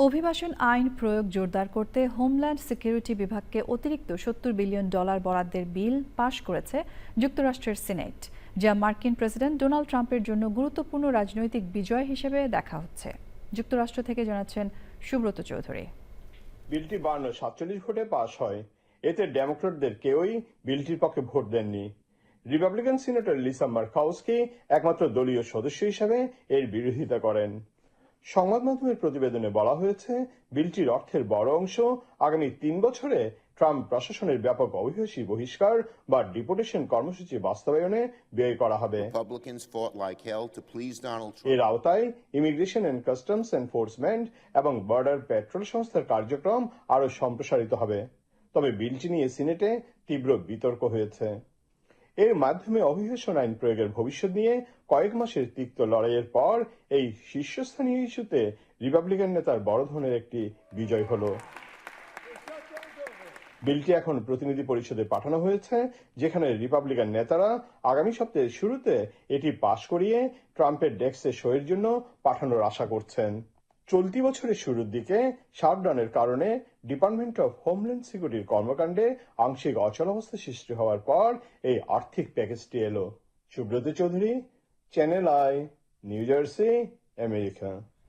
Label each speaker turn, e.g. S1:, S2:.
S1: অভিবাসন আইন প্রয়োগ জোরদার করতে হোমল্যান্ড সিকিউরিটি বিভাগকে অতিরিক্ত $70 বিলিয়ন বরাদ্দের বিল পাশ করেছে যুক্তরাষ্ট্রের সিনেট, যা মার্কিন প্রেসিডেন্ট ডোনাল্ড ট্রাম্পের জন্য গুরুত্বপূর্ণ রাজনৈতিক বিজয় হিসেবে দেখা হচ্ছে। যুক্তরাষ্ট্র থেকে জানাচ্ছেন সুব্রত চৌধুরী।
S2: বিলটি 47 ভোটে পাশ হয়। এতে ডেমোক্র্যাটদের কেউই বিলটির পক্ষে ভোট দেননি। রিপাবলিকান সিনেটর লিসা মার্কাউস্কি একমাত্র দলীয় সদস্য হিসেবে এর বিরোধিতা করেন। সংবাদ মাধ্যমের প্রতিবেদনে বলা হয়েছে, বিলটির অর্থের বড় অংশ আগামী 3 বছরে ট্রাম্প প্রশাসনের ব্যাপক অভিবাসী বহিষ্কার বা ডিপোর্টেশন কর্মসূচি বাস্তবায়নে ব্যয় করা হবে। এর আওতায় ইমিগ্রেশন এন্ড কাস্টমস এনফোর্সমেন্ট এবং বর্ডার পেট্রোল সংস্থার কার্যক্রম আরো সম্প্রসারিত হবে। তবে বিলটি নিয়ে সিনেটে তীব্র বিতর্ক হয়েছে। এর মাধ্যমে অভিবাসন আইন প্রয়োগের ভবিষ্যৎ নিয়ে কয়েক মাসের তিক্ত লড়াইয়ের পর এই শীর্ষস্থানীয় ইস্যুতে রিপাবলিকান নেতার বড় ধরনের একটি বিজয় হলো। বিলটি এখন প্রতিনিধি পরিষদে পাঠানো হয়েছে, যেখানে রিপাবলিকান নেতারা আগামী সপ্তাহের শুরুতে এটি পাশ করিয়ে ট্রাম্পের ডেস্কে সইয়ের জন্য পাঠানোর আশা করছেন। চলতি বছরের শুরুর দিকে শাটডাউনের কারণে ডিপার্টমেন্ট অফ হোমল্যান্ড সিকিউরিটির কর্মকাণ্ডে আংশিক অচলাবস্থা সৃষ্টি হওয়ার পর এই আর্থিক প্যাকেজটি এলো। Subrata Chowdhury, channel I, new jersey, America.